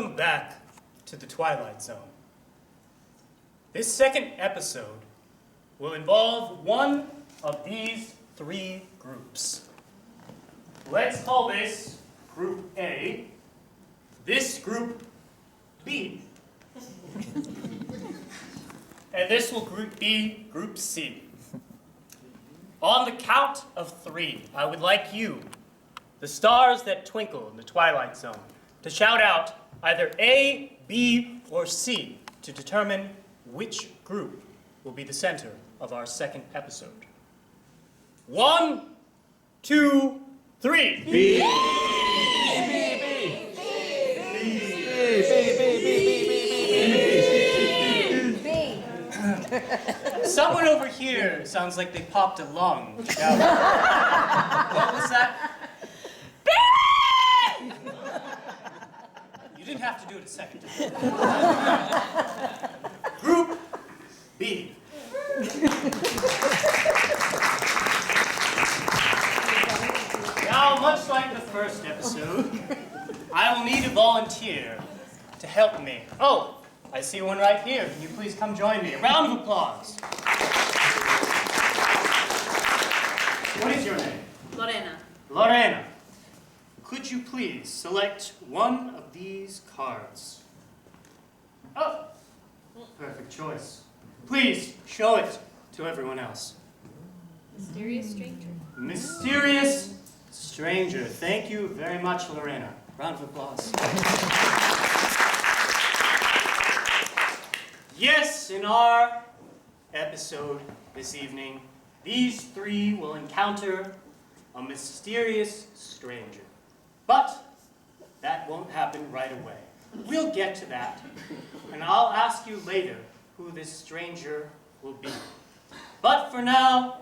Welcome back to the Twilight Zone. This second episode will involve one of these three groups. Let's call this Group A, this Group B, and this will be Group C. On the count of three, I would like you, the stars that twinkle in the Twilight Zone, to shout out either A, B, or C to determine which group will be the center of our second episode. 1, 2, 3. B. Someone over here sounds like they popped a lung. What was that? You didn't have to do it a second time. Group B. Now, much like the first episode, I will need a volunteer to help me. Oh, I see one right here. Can you please come join me? A round of applause. What is your name? Lorena. Lorena. Could you please select one of these cards? Oh, perfect choice. Please show it to everyone else. Mysterious stranger. Mysterious stranger. Thank you very much, Lorena. Round of applause. Yes, in our episode this evening, these three will encounter a mysterious stranger. But that won't happen right away. We'll get to that, and I'll ask you later who this stranger will be. But for now,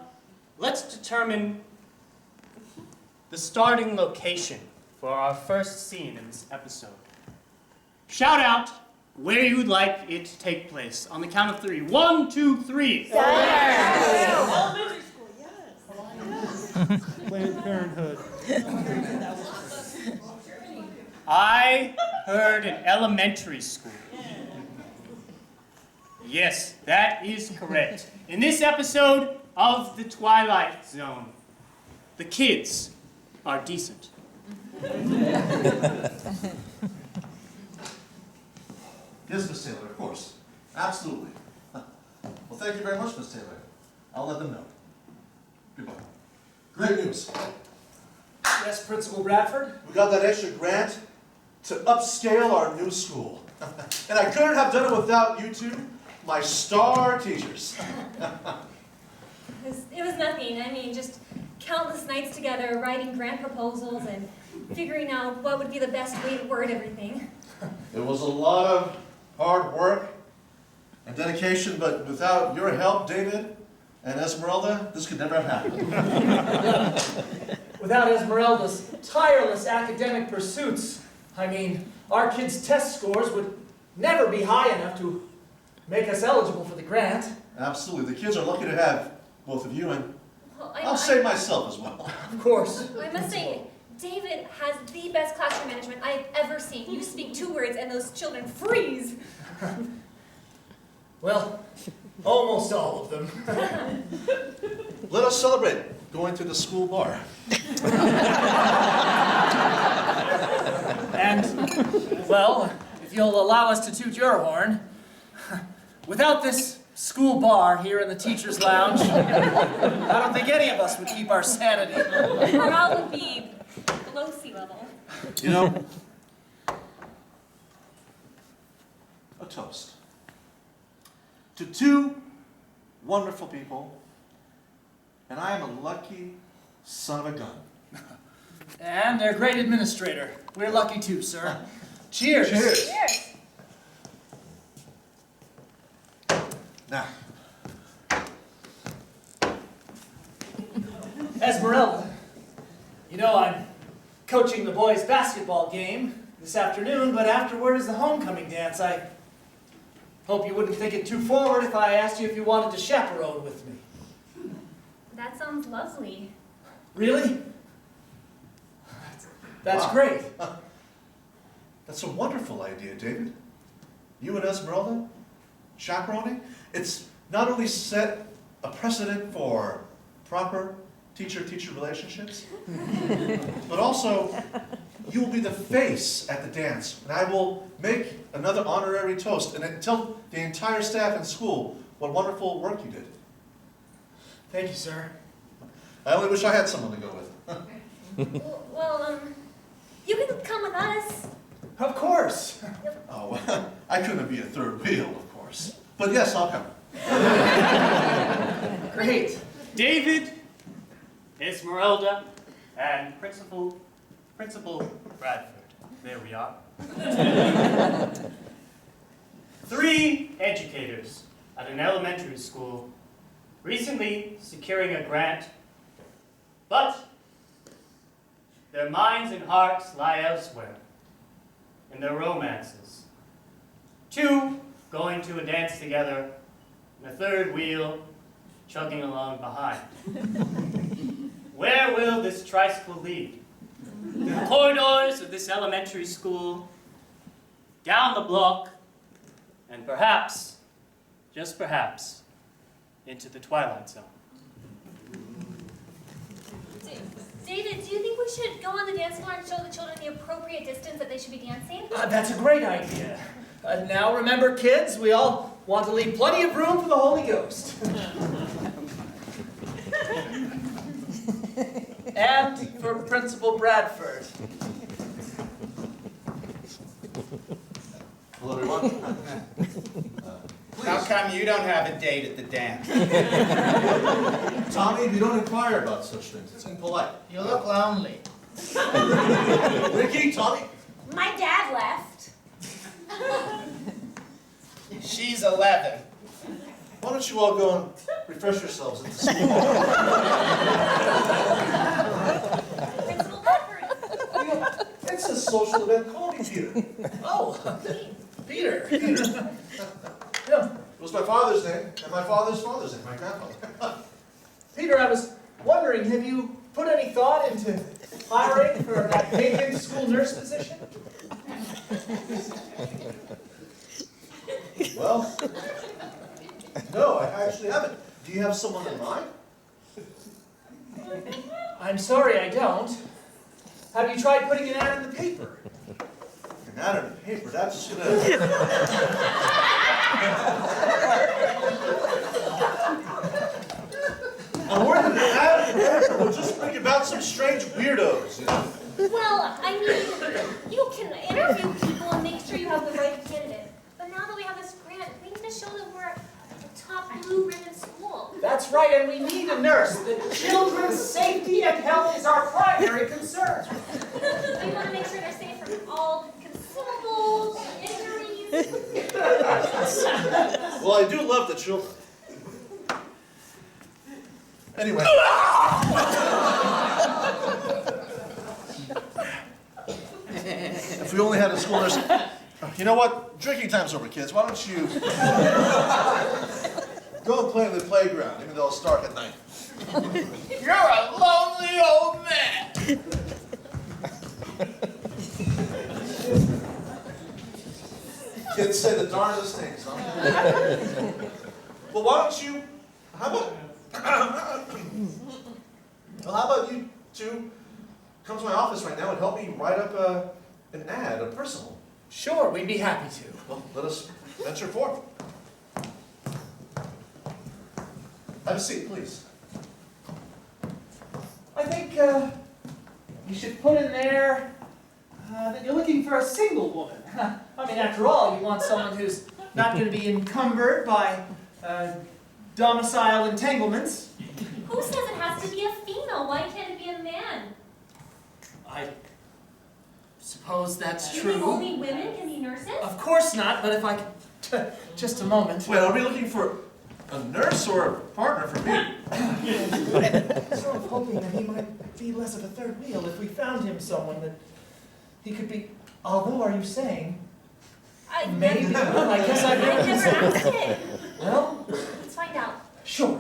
let's determine the starting location for our first scene in this episode. Shout out where you would like it to take place on the count of 3. 1, 2, 3. Elementary school, yes. Planned Parenthood. I heard an elementary school. Yes, that is correct. In this episode of The Twilight Zone, the kids are decent. Yes, Miss Taylor, of course. Absolutely. Well, thank you very much, Miss Taylor. I'll let them know. Goodbye. Great news. Yes, Principal Bradford? We got that extra grant to upscale our new school. And I couldn't have done it without you two, my star teachers. It was nothing. I mean, just countless nights together writing grant proposals and figuring out what would be the best way to word everything. It was a lot of hard work and dedication, but without your help, David and Esmeralda, this could never have happened. Without Esmeralda's tireless academic pursuits, I mean, our kids' test scores would never be high enough to make us eligible for the grant. Absolutely. The kids are lucky to have both of you, and Well, I'll say myself as well. Of course. I must say, David has the best classroom management I've ever seen. You speak 2 words and those children freeze. Well, almost all of them. Let us celebrate going to the school bar. And, well, if you'll allow us to toot your horn, without this school bar here in the teacher's lounge, I don't think any of us would keep our sanity. Morale would be below sea level. You know, a toast to 2 wonderful people, and I am a lucky son of a gun. And their great administrator. We're lucky too, sir. Cheers. Cheers. Cheers. Now, Esmeralda, you know I'm coaching the boys' basketball game this afternoon, but afterward is the homecoming dance. I hope you wouldn't think it too forward if I asked you if you wanted to chaperone with me. That sounds lovely. Really? That's Wow. great. That's a wonderful idea, David. You and Esmeralda, chaperoning, it's not only set a precedent for proper teacher-teacher relationships, but also you will be the face at the dance, and I will make another honorary toast and tell the entire staff and school what wonderful work you did. Thank you, sir. I only wish I had someone to go with. Well, you can come with us. Of course. Oh, well, I couldn't be a third wheel, of course. But yes, I'll come. Great. David, Esmeralda, and Principal Bradford. There we are. 3 educators at an elementary school recently securing a grant, but their minds and hearts lie elsewhere, in their romances. 2 going to a dance together, and a third wheel chugging along behind. Where will this tricycle lead? Through the corridors of this elementary school, down the block, and perhaps, just perhaps, into the Twilight Zone. David, do you think we should go on the dance floor and show the children the appropriate distance that they should be dancing? That's a great idea. Now remember, kids, we all want to leave plenty of room for the Holy Ghost. And for Principal Bradford. Hello, everyone. How come you don't have a date at the dance? Tommy, you don't inquire about such things. It's impolite. You look lonely. Ricky, Tommy. My dad left. She's 11. Why don't you all go and refresh yourselves at the school? Principal Bradford. It's a social event. Call me Peter. Oh, Peter. Yeah, it was my father's name, and my father's father's name, my grandfather. Peter, I was wondering, have you put any thought into hiring for that vacant school nurse position? Well, no, I actually haven't. Do you have someone in mind? I'm sorry, I don't. Have you tried putting an ad in the paper? An ad in the paper, that's gonna... I'm worried that an ad in the paper will just bring about some strange weirdos, you know? Well, I mean, you can interview people and make sure you have the right candidate. But now that we have this grant, we need to show that we're a top blue ribbon school. That's right, and we need a nurse. The children's safety and health is our primary concern. We want to make sure they're safe from all consumables, injuries. Well, I do love the children. Anyway. If we only had a school nurse. You know what? Drinking time's over, kids. Why don't you go and play in the playground, even though it'll start at night. You're a lonely old man. Kids say the darndest things, huh? Well, why don't you, how about you two come to my office right now and help me write up an ad, a personal. Sure, we'd be happy to. Well, let us venture forth. Have a seat, please. I think you should put in there that you're looking for a single woman. I mean, after all, you want someone who's not going to be encumbered by domicile entanglements. Who says it has to be a female? Why can't it be a man? I suppose that's You think true. only women can be nurses? Of course not, but if I could... Just a moment. Wait, are we looking for a nurse or a partner for me? Sort of hoping that he might be less of a third wheel if we found him someone that he could be... Although, are you saying... Maybe. Well, I guess I I've never never... asked it. Well, Let's find out. sure.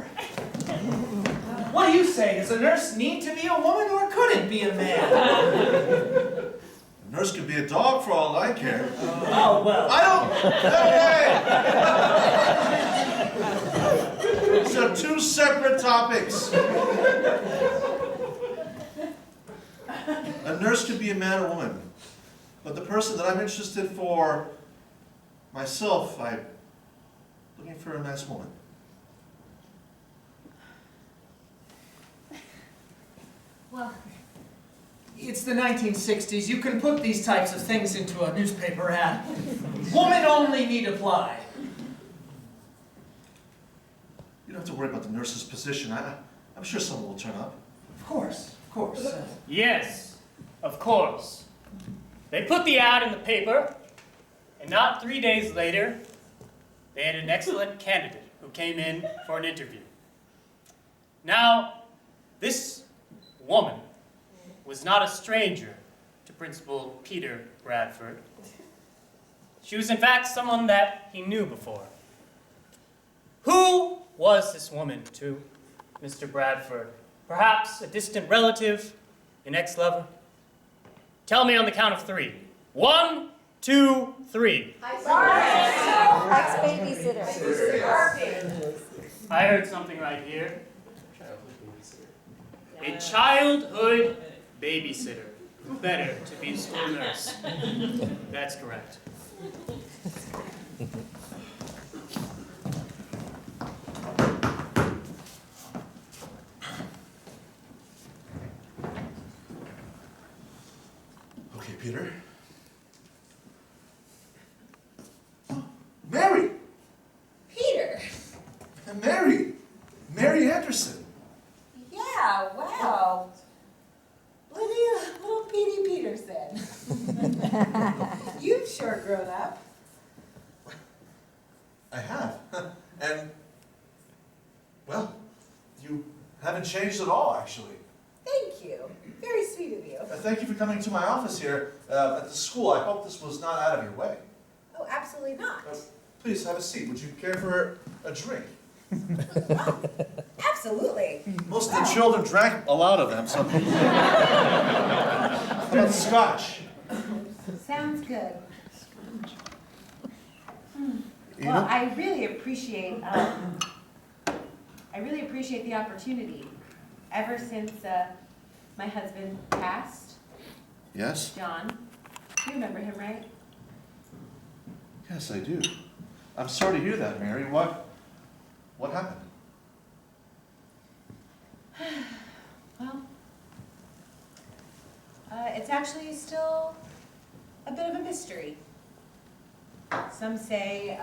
What do you say? Does a nurse need to be a woman or could it be a man? A nurse could be a dog for all I care. Oh, well. I don't. Hey! These are two separate topics. A nurse could be a man or woman, but the person that I'm interested for myself, I'm looking for a nice woman. Well, It's the 1960s. You can put these types of things into a newspaper ad. Woman only need apply. You don't have to worry about the nurse's position. I'm sure someone will turn up. Of course, of course. Yes, of course. They put the ad in the paper, and not 3 days later, they had an excellent candidate who came in for an interview. Now, this woman was not a stranger to Principal Peter Bradford. She was in fact someone that he knew before. Who was this woman to Mr. Bradford? Perhaps a distant relative, an ex-lover? Tell me on the count of 3. 1, 2, 3. Ex-babysitter. I heard something right here. A childhood babysitter. Better to be a school nurse. That's correct. Okay, Peter. Mary! Peter. Mary Anderson. Yeah, wow. Little Petey Peterson. You've sure grown up. I have. And, well, you haven't changed at all, actually. Thank you. Very sweet of you. Thank you for coming to my office here at the school. I hope this was not out of your way. Oh, absolutely not. Please have a seat. Would you care for a drink? Oh, absolutely. Most of the children drank a lot of them, so. How about scotch? Sounds good. You Well, know? I really appreciate the opportunity. Ever since my husband passed, Yes? John, you remember him, right? Yes, I do. I'm sorry to hear that, Mary. What happened? Well, it's actually still a bit of a mystery. Some say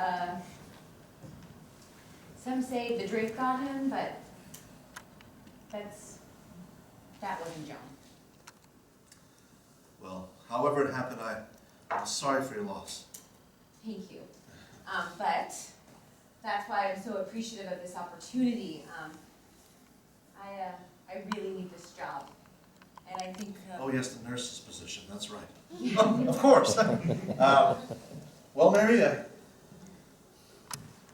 the drink got him, but that wasn't John. Well, however it happened, I'm sorry for your loss. Thank you. But that's why I'm so appreciative of this opportunity. I really need this job, and I think. Oh yes, the nurse's position. That's right. Of course. Well, Mary,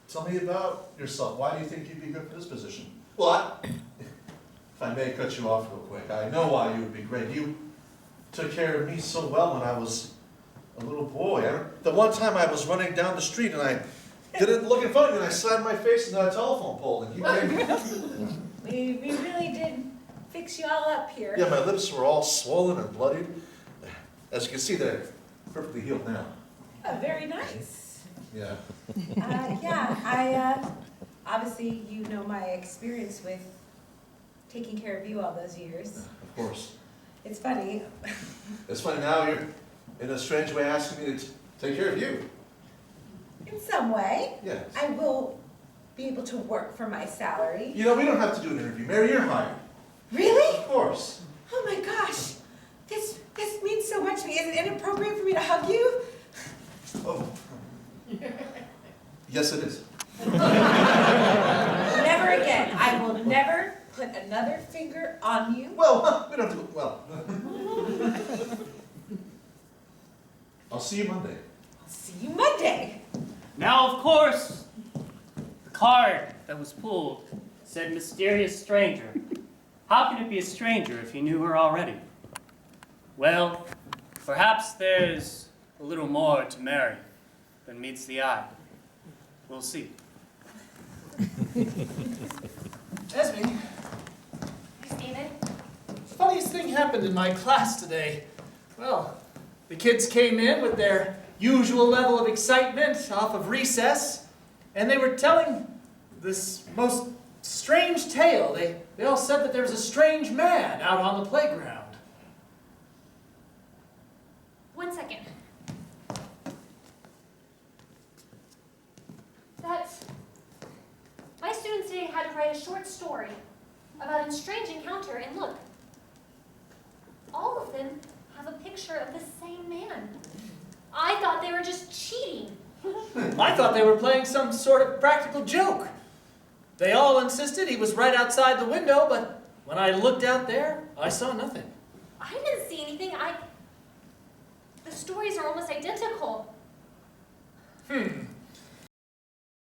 tell me about yourself. Why do you think you'd be good for this position? Well, if I may cut you off real quick, I know why you would be great. You took care of me so well when I was a little boy. The one time I was running down the street and I didn't look in front of me and I slammed my face into that telephone pole and you came. We really did fix you all up here. Yeah, my lips were all swollen and bloodied. As you can see, they're perfectly healed now. Oh, very nice. Yeah. Obviously you know my experience with taking care of you all those years. Of course. It's funny. It's funny now you're in a strange way asking me to take care of you. In some way, Yes. I will be able to work for my salary. You know, we don't have to do an interview. Mary, you're hired. Really? Of course. Oh my gosh. This means so much to me. Is it inappropriate for me to hug you? Oh. Yes, it is. Never again. I will never put another finger on you. Well, we don't have to. Well. I'll see you Monday. I'll see you Monday. Now, of course, the card that was pulled said mysterious stranger. How can it be a stranger if you knew her already? Well, Perhaps there's a little more to Mary than meets the eye. We'll see. Esme, Yes, David? funniest thing happened in my class today. Well, the kids came in with their usual level of excitement off of recess, and they were telling this most strange tale. They all said that there was a strange man out on the playground. 1 second. My students today had to write a short story about a strange encounter, and look, all of them have a picture of the same man. I thought they were just cheating. I thought they were playing some sort of practical joke. They all insisted he was right outside the window, but when I looked out there, I saw nothing. I didn't see anything. The stories are almost identical.